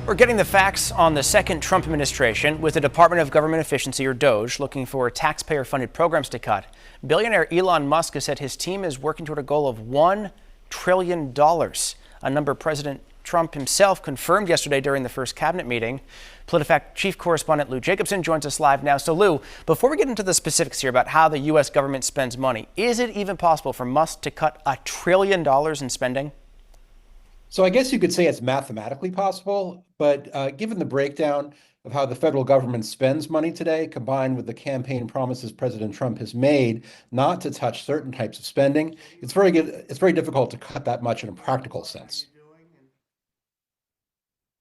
We're getting the facts on the second Trump administration, with the Department of Government Efficiency, or DOGE, looking for taxpayer-funded programs to cut. Billionaire Elon Musk has said his team is working toward a goal of $1 trillion, a number President Trump himself confirmed yesterday during the first cabinet meeting. PolitiFact chief correspondent Lou Jacobson joins us live now. So Lou, before we get into the specifics here about how the U.S. government spends money, is it even possible for Musk to cut $1 trillion in spending? So I guess you could say it's mathematically possible, but given the breakdown of how the federal government spends money today, combined with the campaign promises President Trump has made not to touch certain types of spending, it's very difficult to cut that much in a practical sense.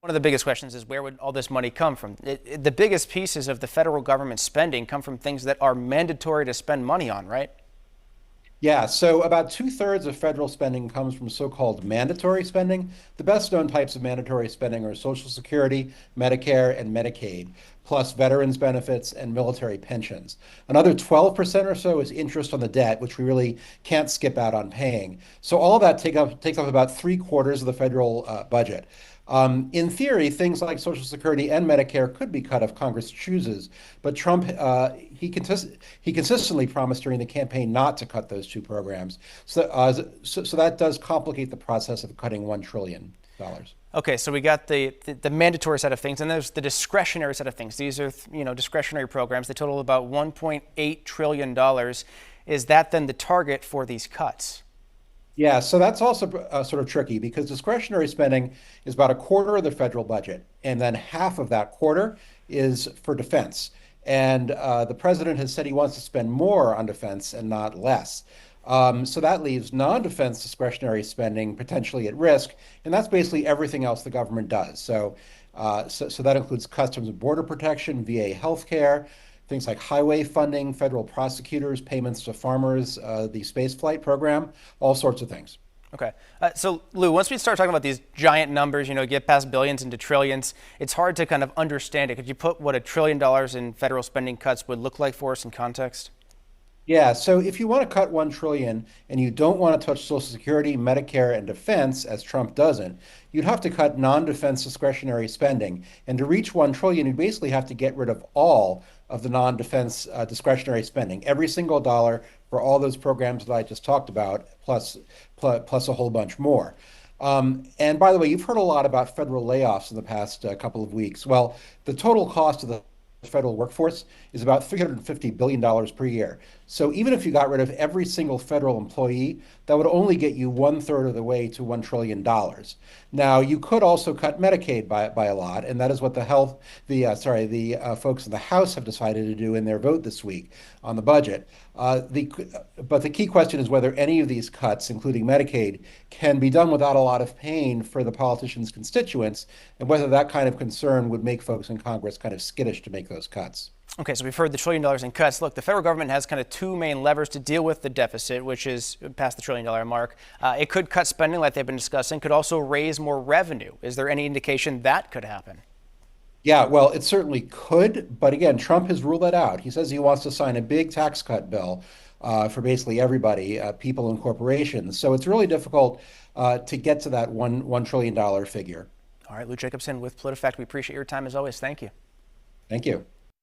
One of the biggest questions is, where would all this money come from? The biggest pieces of the federal government spending come from things that are mandatory to spend money on, right? Yeah, so about 2/3 of federal spending comes from so-called mandatory spending. The best known types of mandatory spending are Social Security, Medicare, and Medicaid, plus veterans benefits and military pensions. Another 12% or so is interest on the debt, which we really can't skip out on paying. So all of that takes up about 3/4 of the federal budget. In theory, things like Social Security and Medicare could be cut if Congress chooses, but Trump he consistently promised during the campaign not to cut those two programs. So that does complicate the process of cutting $1 trillion. Okay, so we got the mandatory side of things, and there's the discretionary side of things. These are, discretionary programs. They total about $1.8 trillion. Is that then the target for these cuts? Yeah, so that's also sort of tricky because discretionary spending is about 1/4 of the federal budget, and then half of that quarter is for defense. And the president has said he wants to spend more on defense and not less. So that leaves non-defense discretionary spending potentially at risk, and that's basically everything else the government does. So that includes Customs and Border Protection, VA healthcare, things like highway funding, federal prosecutors, payments to farmers, the space flight program, all sorts of things. Okay. So, Lou, once we start talking about these giant numbers, get past billions into trillions, it's hard to kind of understand it. Could you put what $1 trillion in federal spending cuts would look like for us in context? Yeah, so if you want to cut $1 trillion and you don't want to touch Social Security, Medicare, and defense, as Trump doesn't, you'd have to cut non-defense discretionary spending. And to reach $1 trillion, you'd basically have to get rid of all of the non-defense discretionary spending, every single dollar for all those programs that I just talked about, plus a whole bunch more. And by the way, you've heard a lot about federal layoffs in the past couple of weeks. Well, the total cost of the federal workforce is about $350 billion per year. So even if you got rid of every single federal employee, that would only get you 1/3 of the way to $1 trillion. Now, you could also cut Medicaid by a lot, and that is what the folks in the House have decided to do in their vote this week on the budget. But the key question is whether any of these cuts, including Medicaid, can be done without a lot of pain for the politicians' constituents, and whether that kind of concern would make folks in Congress kind of skittish to make those cuts. Okay, so we've heard the $1 trillion in cuts. Look, the federal government has kind of two main levers to deal with the deficit, which is past the $1 trillion mark. It could cut spending like they've been discussing, could also raise more revenue. Is there any indication that could happen? Yeah, well, it certainly could. But again, Trump has ruled that out. He says he wants to sign a big tax cut bill for basically everybody, people and corporations. So it's really difficult to get to that $1 trillion figure. All right, Lou Jacobson with PolitiFact. We appreciate your time as always. Thank you. Thank you.